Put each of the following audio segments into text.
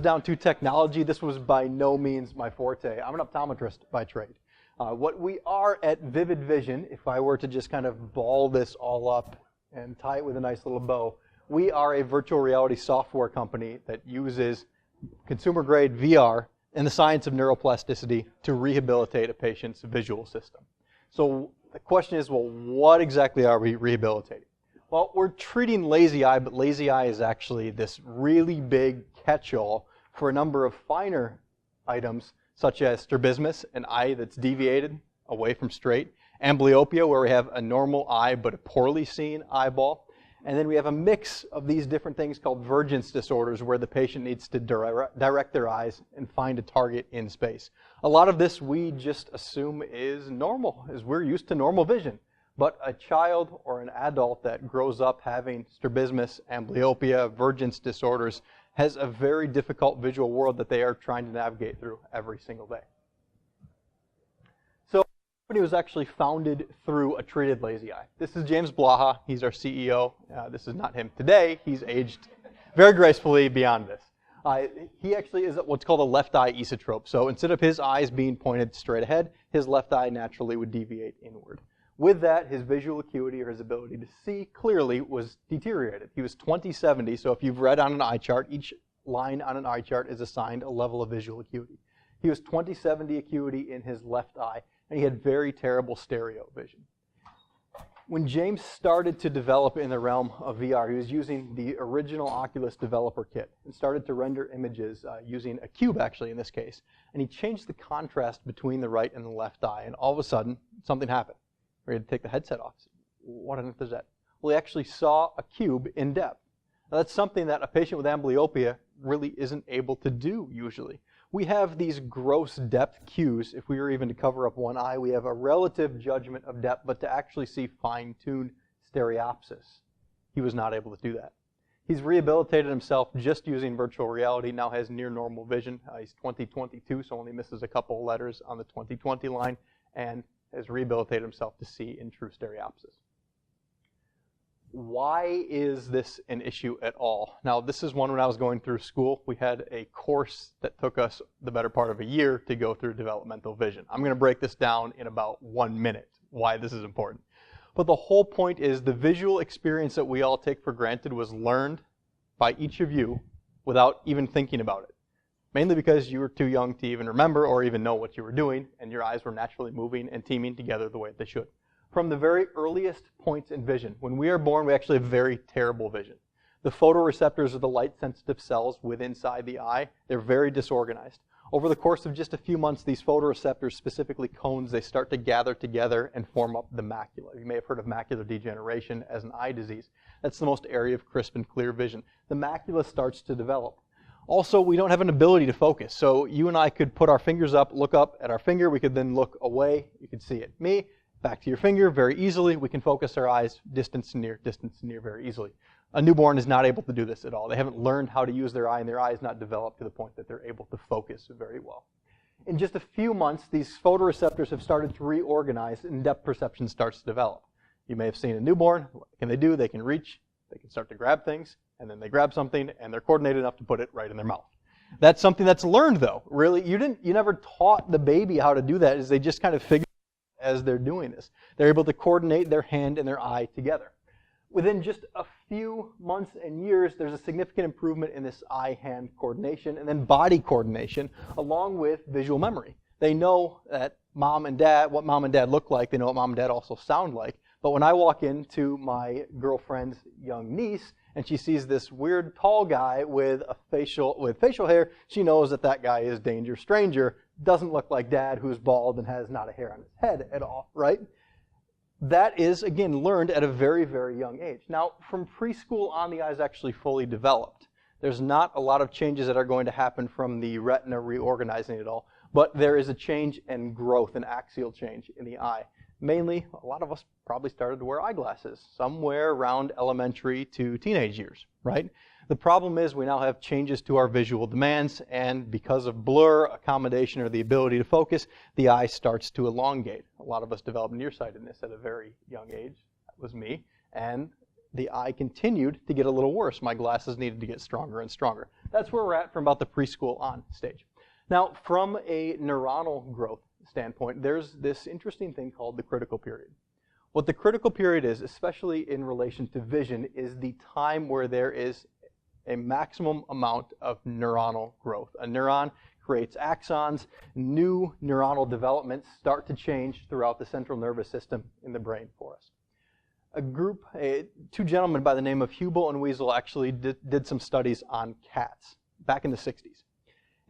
down to technology, this was by no means my forte. I'm an optometrist by trade. What we are at Vivid Vision, if I were to just kind of ball this all up and tie it with a nice little bow, we are a virtual reality software company that uses consumer-grade VR and the science of neuroplasticity to rehabilitate a patient's visual system. So the question is, well, what exactly are we rehabilitating? Well, we're treating lazy eye, but lazy eye is actually this really big catch-all for a number of finer items, such as strabismus, an eye that's deviated away from straight, amblyopia, where we have a normal eye but a poorly seen eyeball, and then we have a mix of these different things called vergence disorders, where the patient needs to direct their eyes and find a target in space. A lot of this we just assume is normal, as we're used to normal vision. But a child or an adult that grows up having strabismus, amblyopia, vergence disorders has a very difficult visual world that they are trying to navigate through every single day. So the company was actually founded through a treated lazy eye. This is James Blaha. He's our CEO. This is not him today. He's aged very gracefully beyond this. He actually is what's called a left eye esotrope. So instead of his eyes being pointed straight ahead, his left eye naturally would deviate inward. With that, his visual acuity, or his ability to see clearly, was deteriorated. He was 20/70, so if you've read on an eye chart, each line on an eye chart is assigned a level of visual acuity. He was 20/70 acuity in his left eye, and he had very terrible stereo vision. When James started to develop in the realm of VR, he was using the original Oculus developer kit and started to render images using a cube, actually, in this case. And he changed the contrast between the right and the left eye, and all of a sudden, something happened. We had to take the headset off. What on earth is that? Well, he actually saw a cube in depth. Now, that's something that a patient with amblyopia really isn't able to do usually. We have these gross depth cues. If we were even to cover up one eye, we have a relative judgment of depth, but to actually see fine-tuned stereopsis, he was not able to do that. He's rehabilitated himself just using virtual reality, now has near normal vision. He's 20/22, so only misses a couple of letters on the 20/20 line, and has rehabilitated himself to see in true stereopsis. Why is this an issue at all? Now, this is one when I was going through school. We had a course that took us the better part of a year to go through developmental vision. I'm going to break this down in about 1 minute, why this is important. But the whole point is the visual experience that we all take for granted was learned by each of you without even thinking about it. Mainly because you were too young to even remember or even know what you were doing, and your eyes were naturally moving and teaming together the way they should. From the very earliest points in vision, when we are born, we actually have very terrible vision. The photoreceptors are the light-sensitive cells within inside the eye. They're very disorganized. Over the course of just a few months, these photoreceptors, specifically cones, they start to gather together and form up the macula. You may have heard of macular degeneration as an eye disease. That's the most area of crisp and clear vision. The macula starts to develop. Also, we don't have an ability to focus. So you and I could put our fingers up, look up at our finger. We could then look away. You could see it. Me, back to your finger very easily. We can focus our eyes distance to near very easily. A newborn is not able to do this at all. They haven't learned how to use their eye, and their eye is not developed to the point that they're able to focus very well. In just a few months, these photoreceptors have started to reorganize, and depth perception starts to develop. You may have seen a newborn. What can they do? They can reach. They can start to grab things. And then they grab something, and they're coordinated enough to put it right in their mouth. That's something that's learned, though. Really, you never taught the baby how to do that. Is they just kind of figure it out as they're doing this. They're able to coordinate their hand and their eye together. Within just a few months and years, there's a significant improvement in this eye-hand coordination and then body coordination, along with visual memory. They know that what mom and dad look like. They know what mom and dad also sound like. But when I walk into my girlfriend's young niece, and she sees this weird tall guy with facial hair, she knows that that guy is danger stranger, doesn't look like dad, who's bald and has not a hair on his head at all, right? That is, again, learned at a very, very young age. Now, from preschool on, the eye is actually fully developed. There's not a lot of changes that are going to happen from the retina reorganizing it all, but there is a change and growth, an axial change in the eye. Mainly, a lot of us probably started to wear eyeglasses somewhere around elementary to teenage years, right? The problem is we now have changes to our visual demands, and because of blur, accommodation, or the ability to focus, the eye starts to elongate. A lot of us develop nearsightedness at a very young age. That was me. And the eye continued to get a little worse. My glasses needed to get stronger and stronger. That's where we're at from about the preschool on stage. Now, from a neuronal growth standpoint, there's this interesting thing called the critical period. What the critical period is, especially in relation to vision, is the time where there is a maximum amount of neuronal growth. A neuron creates axons. New neuronal developments start to change throughout the central nervous system in the brain for us. Two gentlemen by the name of Hubel and Wiesel actually did some studies on cats back in the 60s.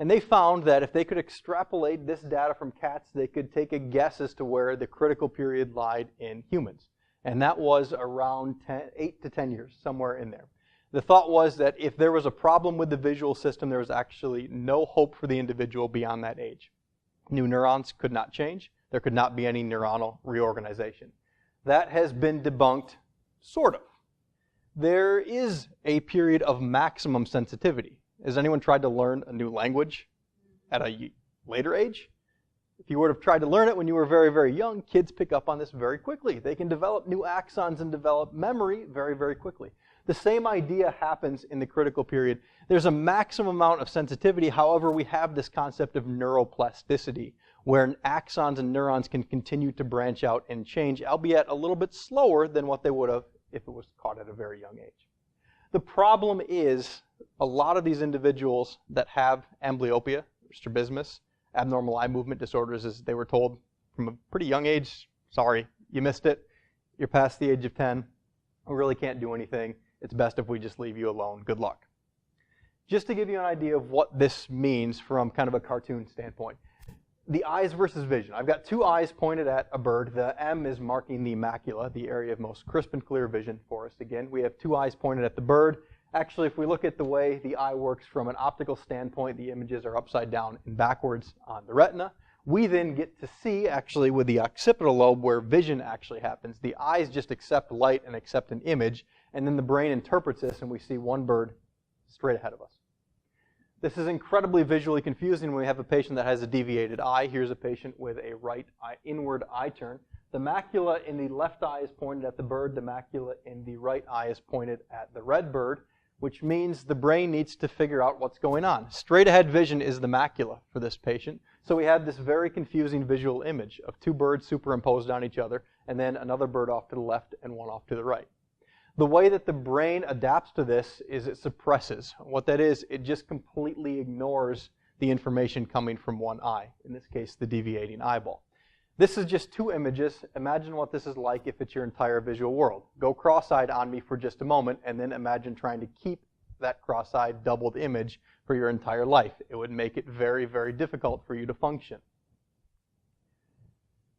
And they found that if they could extrapolate this data from cats, they could take a guess as to where the critical period lied in humans. And that was around 8 to 10 years, somewhere in there. The thought was that if there was a problem with the visual system, there was actually no hope for the individual beyond that age. New neurons could not change. There could not be any neuronal reorganization. That has been debunked, sort of. There is a period of maximum sensitivity. Has anyone tried to learn a new language at a later age? If you would have tried to learn it when you were very, very young, kids pick up on this very quickly. They can develop new axons and develop memory very, very quickly. The same idea happens in the critical period. There's a maximum amount of sensitivity. However, we have this concept of neuroplasticity, where axons and neurons can continue to branch out and change, albeit a little bit slower than what they would have if it was caught at a very young age. The problem is a lot of these individuals that have amblyopia, or strabismus, abnormal eye movement disorders, as they were told from a pretty young age, sorry, you missed it, you're past the age of 10, we really can't do anything, it's best if we just leave you alone, good luck. Just to give you an idea of what this means from kind of a cartoon standpoint. The eyes versus vision. I've got two eyes pointed at a bird. The M is marking the macula, the area of most crisp and clear vision for us. Again, we have two eyes pointed at the bird. Actually, if we look at the way the eye works from an optical standpoint, the images are upside down and backwards on the retina. We then get to see, actually, with the occipital lobe where vision actually happens. The eyes just accept light and accept an image, and then the brain interprets this, and we see one bird straight ahead of us. This is incredibly visually confusing when we have a patient that has a deviated eye. Here's a patient with a right eye, inward eye turn. The macula in the left eye is pointed at the bird. The macula in the right eye is pointed at the red bird, which means the brain needs to figure out what's going on. Straight ahead vision is the macula for this patient. So we have this very confusing visual image of two birds superimposed on each other, and then another bird off to the left and one off to the right. The way that the brain adapts to this is it suppresses. What that is, it just completely ignores the information coming from one eye, in this case, the deviating eyeball. This is just two images. Imagine what this is like if it's your entire visual world. Go cross-eyed on me for just a moment, and then imagine trying to keep that cross-eyed doubled image for your entire life. It would make it very, very difficult for you to function.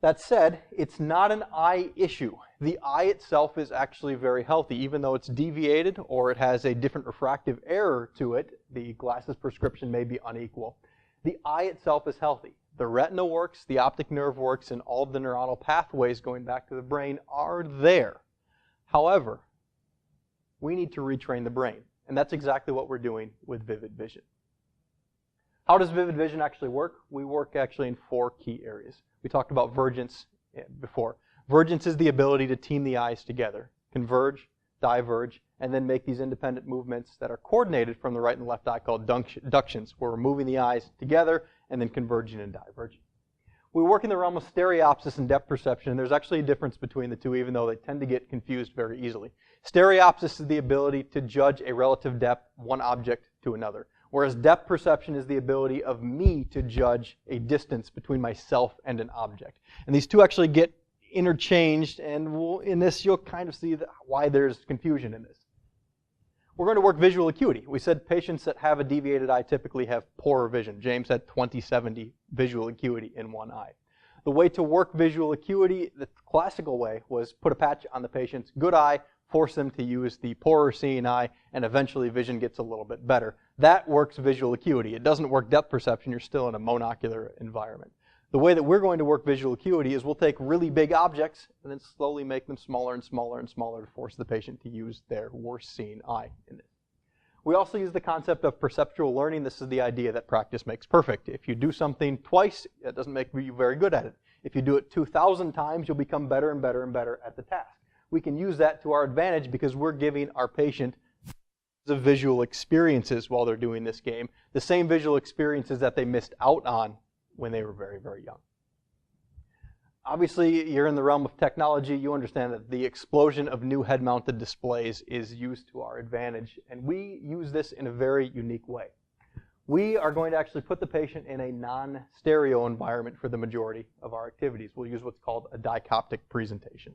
That said, it's not an eye issue. The eye itself is actually very healthy. Even though it's deviated or it has a different refractive error to it, the glasses prescription may be unequal. The eye itself is healthy. The retina works, the optic nerve works, and all of the neuronal pathways going back to the brain are there. However, we need to retrain the brain, and that's exactly what we're doing with Vivid Vision. How does Vivid Vision actually work? We work actually in 4 key areas. We talked about vergence before. Vergence is the ability to team the eyes together, converge, diverge, and then make these independent movements that are coordinated from the right and left eye called ductions, where we're moving the eyes together and then converging and diverging. We work in the realm of stereopsis and depth perception, and there's actually a difference between the two, even though they tend to get confused very easily. Stereopsis is the ability to judge a relative depth, one object to another, whereas depth perception is the ability of me to judge a distance between myself and an object. And these two actually get interchanged, and in this you'll kind of see why there's confusion in this. We're going to work visual acuity. We said patients that have a deviated eye typically have poorer vision. James had 20/70 visual acuity in one eye. The way to work visual acuity, the classical way, was put a patch on the patient's good eye, force them to use the poorer seeing eye, and eventually vision gets a little bit better. That works visual acuity. It doesn't work depth perception. You're still in a monocular environment. The way that we're going to work visual acuity is we'll take really big objects and then slowly make them smaller and smaller and smaller to force the patient to use their worst seeing eye in this. We also use the concept of perceptual learning. This is the idea that practice makes perfect. If you do something twice, it doesn't make you very good at it. If you do it 2,000 times, you'll become better and better and better at the task. we can use that to our advantage because we're giving our patient the visual experiences while they're doing this game, the same visual experiences that they missed out on when they were very, very young. Obviously, you're in the realm of technology. You understand that the explosion of new head-mounted displays is used to our advantage, and we use this in a very unique way. We are going to actually put the patient in a non-stereo environment for the majority of our activities. We'll use what's called a dicoptic presentation.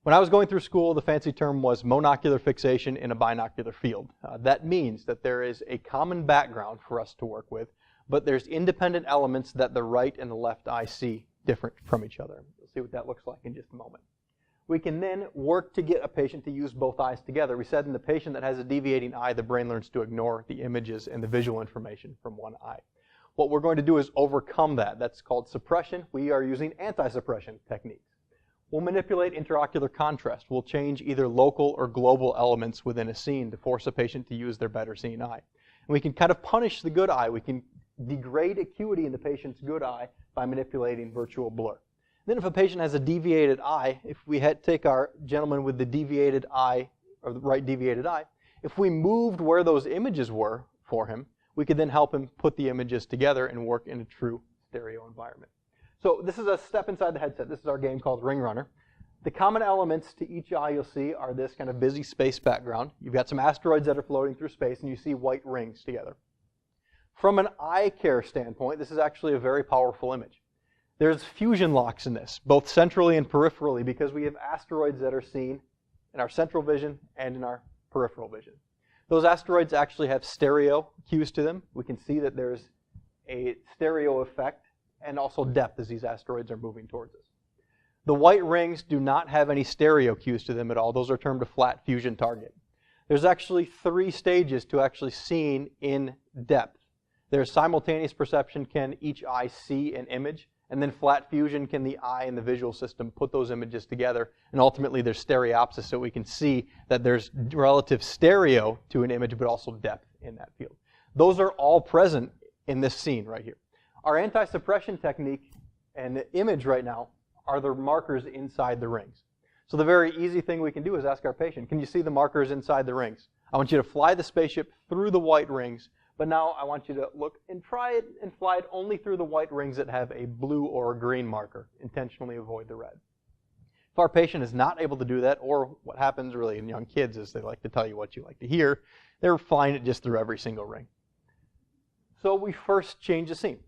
When I was going through school, the fancy term was monocular fixation in a binocular field. That means that there is a common background for us to work with, but there's independent elements that the right and the left eye see different from each other. We'll see what that looks like in just a moment. We can then work to get a patient to use both eyes together. We said in the patient that has a deviating eye, the brain learns to ignore the images and the visual information from one eye. What we're going to do is overcome that. That's called suppression. We are using anti-suppression techniques. We'll manipulate interocular contrast. We'll change either local or global elements within a scene to force a patient to use their better seeing eye. And we can kind of punish the good eye. We can degrade acuity in the patient's good eye by manipulating virtual blur. Then if a patient has a deviated eye, if we take our gentleman with the deviated eye, or the right deviated eye, if we moved where those images were for him, we could then help him put the images together and work in a true stereo environment. So this is a step inside the headset. This is our game called Ring Runner. The common elements to each eye you'll see are this kind of busy space background. You've got some asteroids that are floating through space, and you see white rings together. From an eye care standpoint, this is actually a very powerful image. There's fusion locks in this, both centrally and peripherally, because we have asteroids that are seen in our central vision and in our peripheral vision. Those asteroids actually have stereo cues to them. We can see that there's a stereo effect and also depth as these asteroids are moving towards us. The white rings do not have any stereo cues to them at all. Those are termed a flat fusion target. There's actually 3 stages to actually seeing in depth. There's simultaneous perception, can each eye see an image, and then flat fusion, can the eye and the visual system put those images together, and ultimately there's stereopsis, so we can see that there's relative stereo to an image, but also depth in that field. Those are all present in this scene right here. Our anti-suppression technique and the image right now are the markers inside the rings. So the very easy thing we can do is ask our patient, can you see the markers inside the rings? I want you to fly the spaceship through the white rings, but now I want you to look and try it and fly it only through the white rings that have a blue or a green marker. Intentionally avoid the red. If our patient is not able to do that, or what happens really in young kids is they like to tell you what you like to hear, they're flying it just through every single ring. So we first change the scene.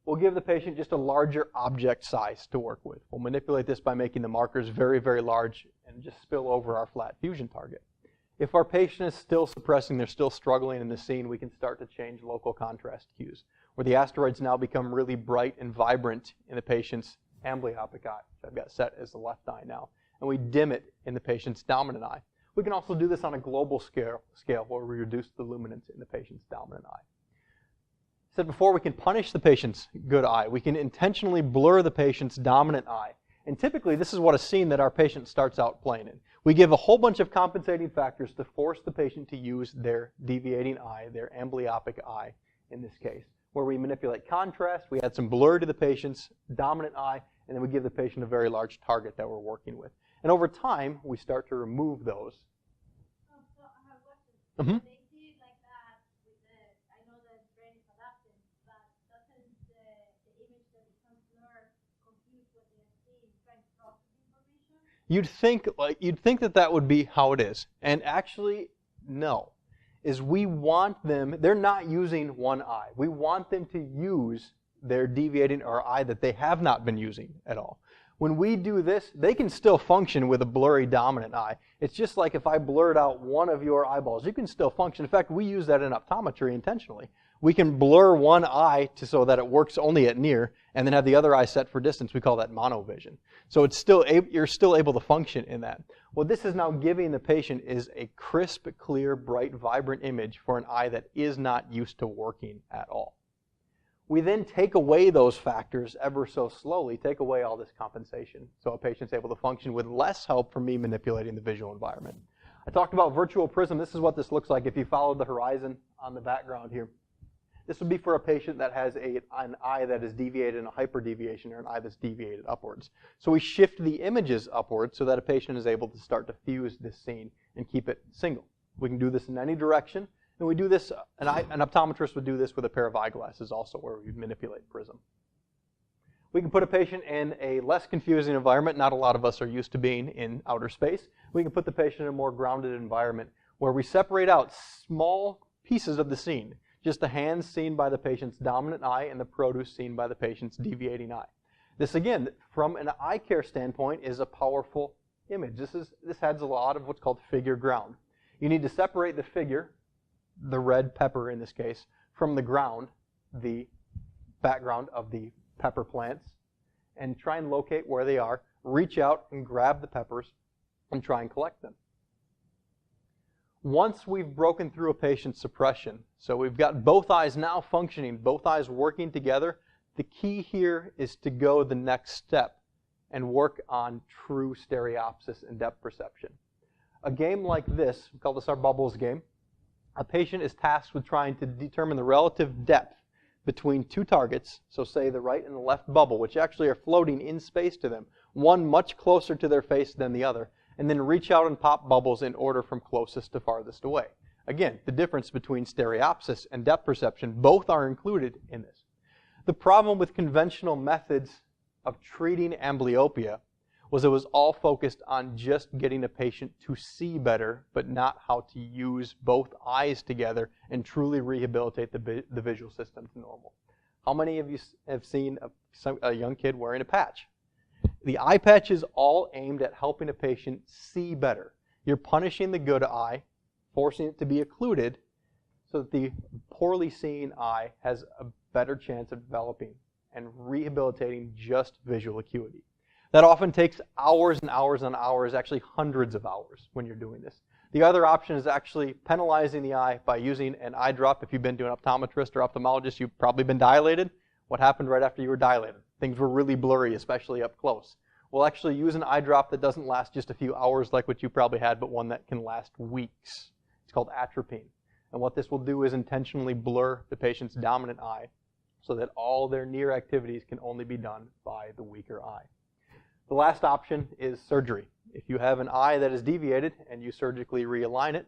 We'll give the patient just a larger object size to work with. We'll manipulate this by making the markers very, very large and just spill over our flat fusion target. If our patient is still suppressing, they're still struggling in the scene, we can start to change local contrast cues, where the asteroids now become really bright and vibrant in the patient's amblyopic eye, which I've got set as the left eye now, and we dim it in the patient's dominant eye. We can also do this on a global scale where we reduce the luminance in the patient's dominant eye. I said before, we can punish the patient's good eye. We can intentionally blur the patient's dominant eye. And typically, this is what a scene that our patient starts out playing in. We give a whole bunch of compensating factors to force the patient to use their deviating eye, their amblyopic eye in this case, where we manipulate contrast, we add some blur to the patient's dominant eye, and then we give the patient a very large target that we're working with. And over time, we start to remove those. So I have a question. They see it like that with the, I know the brain is adapting, but doesn't the image that becomes blurred confuse what they're seeing, trying to process information? You'd think that would be how it is. And actually, no. Is we want them, they're not using one eye. We want them to use their deviating or eye that they have not been using at all. When we do this, they can still function with a blurry dominant eye. It's just like if I blurred out one of your eyeballs, you can still function. In fact, we use that in optometry intentionally. We can blur one eye so that it works only at near, and then have the other eye set for distance. We call that monovision. So it's still you're still able to function in that. What this is now giving the patient is a crisp, clear, bright, vibrant image for an eye that is not used to working at all. We then take away those factors ever so slowly, take away all this compensation, so a patient's able to function with less help from me manipulating the visual environment. I talked about virtual prism. This is what this looks like if you follow the horizon on the background here. This would be for a patient that has an eye that is deviated in a hyperdeviation or an eye that's deviated upwards. So we shift the images upwards so that a patient is able to start to fuse this scene and keep it single. We can do this in any direction, and we do this, an optometrist would do this with a pair of eyeglasses also, where we manipulate prism. We can put a patient in a less confusing environment. Not a lot of us are used to being in outer space. We can put the patient in a more grounded environment where we separate out small pieces of the scene. Just the hands seen by the patient's dominant eye and the produce seen by the patient's deviating eye. This, again, from an eye care standpoint, is a powerful image. This adds a lot of what's called figure ground. You need to separate the figure, the red pepper in this case, from the ground, the background of the pepper plants, and try and locate where they are, reach out and grab the peppers, and try and collect them. Once we've broken through a patient's suppression, so we've got both eyes now functioning, both eyes working together, the key here is to go the next step and work on true stereopsis and depth perception. A game like this, we call this our bubbles game, a patient is tasked with trying to determine the relative depth between two targets, so say the right and the left bubble, which actually are floating in space to them, one much closer to their face than the other, and then reach out and pop bubbles in order from closest to farthest away. Again, the difference between stereopsis and depth perception, both are included in this. The problem with conventional methods of treating amblyopia was it was all focused on just getting a patient to see better, but not how to use both eyes together and truly rehabilitate the visual system to normal. How many of you have seen a young kid wearing a patch? The eye patch is all aimed at helping a patient see better. You're punishing the good eye, forcing it to be occluded, so that the poorly seeing eye has a better chance of developing and rehabilitating just visual acuity. That often takes hours and hours and hours, actually hundreds of hours when you're doing this. The other option is actually penalizing the eye by using an eye drop. If you've been to an optometrist or ophthalmologist, you've probably been dilated. What happened right after you were dilated? Things were really blurry, especially up close. We'll actually use an eye drop that doesn't last just a few hours like what you probably had, but one that can last weeks. It's called atropine. And what this will do is intentionally blur the patient's dominant eye so that all their near activities can only be done by the weaker eye. The last option is surgery. If you have an eye that is deviated and you surgically realign it,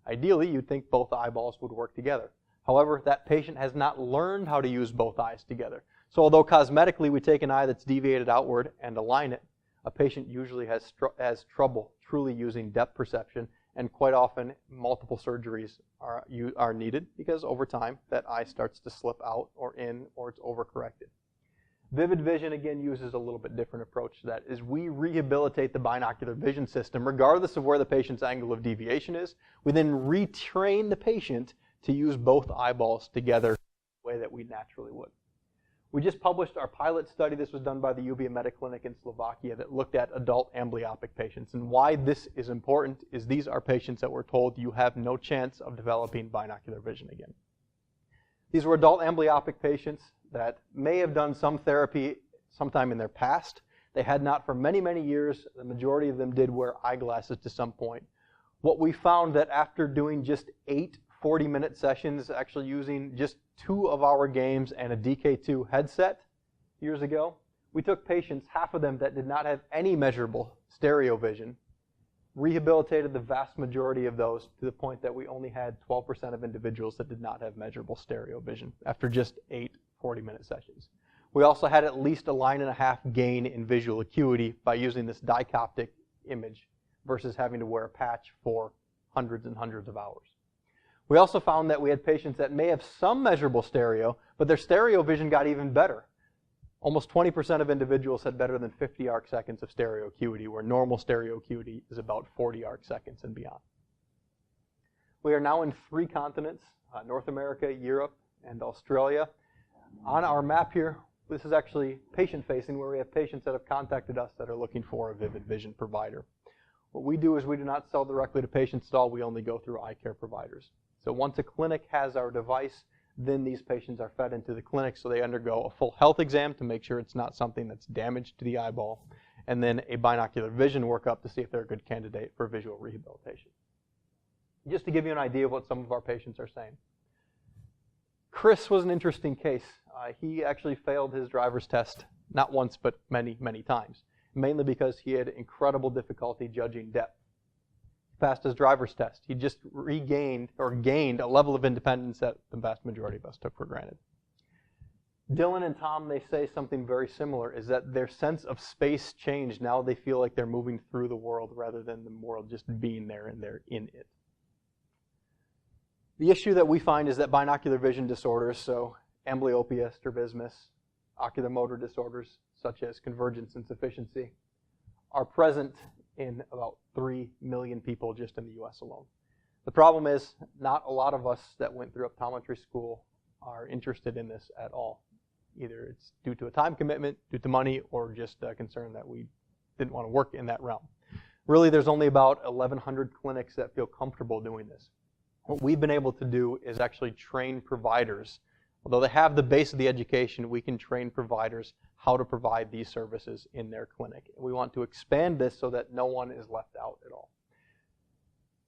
ideally you'd think both eyeballs would work together. However, that patient has not learned how to use both eyes together. So although cosmetically we take an eye that's deviated outward and align it, a patient usually has trouble truly using depth perception, and quite often multiple surgeries are needed because over time that eye starts to slip out or in, or it's overcorrected. Vivid vision, again, uses a little bit different approach to that. Is we rehabilitate the binocular vision system regardless of where the patient's angle of deviation is. We then retrain the patient to use both eyeballs together the way that we naturally would. We just published our pilot study. This was done by the UVA Mediclinic in Slovakia that looked at adult amblyopic patients. And why this is important is these are patients that were told you have no chance of developing binocular vision again. These were adult amblyopic patients that may have done some therapy sometime in their past. They had not for many, many years. The majority of them did wear eyeglasses to some point. What we found that after doing just 8 40-minute sessions, actually using just 2 of our games and a DK2 headset years ago, we took patients, half of them that did not have any measurable stereo vision, rehabilitated the vast majority of those to the point that we only had 12% of individuals that did not have measurable stereo vision after just 8 40-minute sessions. We also had at least a 1.5 line gain in visual acuity by using this dicoptic image versus having to wear a patch for hundreds and hundreds of hours. We also found that we had patients that may have some measurable stereo, but their stereo vision got even better. Almost 20% of individuals had better than 50 arc seconds of stereo acuity, where normal stereo acuity is about 40 arc seconds and beyond. We are now in 3 continents, North America, Europe, and Australia. On our map here, this is actually patient-facing, where we have patients that have contacted us that are looking for a vivid vision provider. What we do is we do not sell directly to patients at all. We only go through eye care providers. So once a clinic has our device, then these patients are fed into the clinic, so they undergo a full health exam to make sure it's not something that's damaged to the eyeball, and then a binocular vision workup to see if they're a good candidate for visual rehabilitation. Just to give you an idea of what some of our patients are saying. Chris was an interesting case. He actually failed his driver's test, not once, but many, many times, mainly because he had incredible difficulty judging depth. He passed his driver's test. He just regained or gained a level of independence that the vast majority of us took for granted. Dylan and Tom, they say something very similar, is that their sense of space changed. Now they feel like they're moving through the world rather than the world just being there and they're in it. The issue that we find is that binocular vision disorders, so amblyopia, strabismus, ocular motor disorders such as convergence insufficiency, are present in about 3 million people just in the U.S. alone. The problem is not a lot of us that went through optometry school are interested in this at all. Either it's due to a time commitment, due to money, or just a concern that we didn't want to work in that realm. Really, there's only about 1,100 clinics that feel comfortable doing this. What we've been able to do is actually train providers. Although they have the base of the education, we can train providers how to provide these services in their clinic. We want to expand this so that no one is left out at all.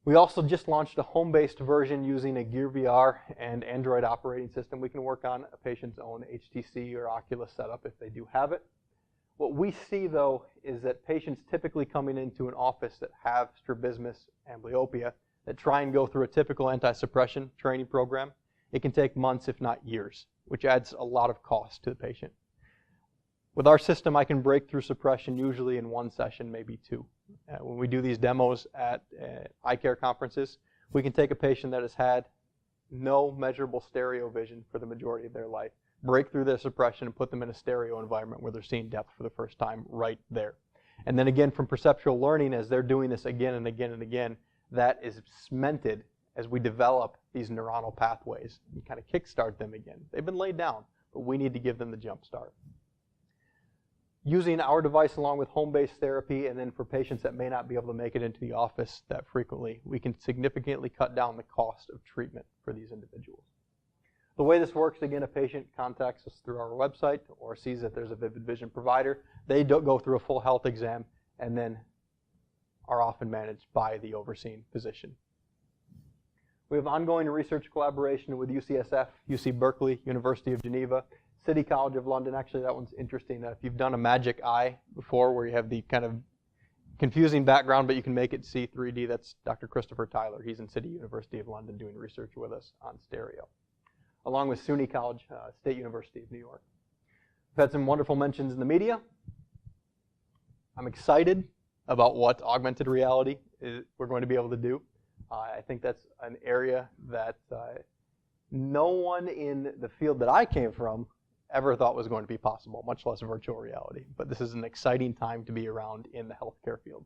We also just launched a home-based version using a Gear VR and Android operating system. We can work on a patient's own HTC or Oculus setup if they do have it. What we see, though, is that patients typically coming into an office that have strabismus, amblyopia, that try and go through a typical anti-suppression training program, it can take months, if not years, which adds a lot of cost to the patient. With our system, I can break through suppression usually in 1 session, maybe 2. When we do these demos at eye care conferences, we can take a patient that has had no measurable stereo vision for the majority of their life, break through their suppression, and put them in a stereo environment where they're seeing depth for the first time right there. And then again, from perceptual learning, as they're doing this again and again and again, that is cemented as we develop these neuronal pathways and kind of kickstart them again. They've been laid down, but we need to give them the jump start. Using our device along with home-based therapy, and then for patients that may not be able to make it into the office that frequently, we can significantly cut down the cost of treatment for these individuals. The way this works, again, a patient contacts us through our website or sees that there's a Vivid Vision provider. They go through a full health exam and then are often managed by the overseeing physician. We have ongoing research collaboration with UCSF, UC Berkeley, University of Geneva, City College of London. Actually, that one's interesting. If you've done a magic eye before where you have the kind of confusing background, but you can make it see 3D, that's Dr. Christopher Tyler. He's in City University of London doing research with us on stereo, along with SUNY College, State University of New York. We've had some wonderful mentions in the media. I'm excited about what augmented reality we're going to be able to do. I think that's an area that no one in the field that I came from ever thought was going to be possible, much less virtual reality. But this is an exciting time to be around in the healthcare field.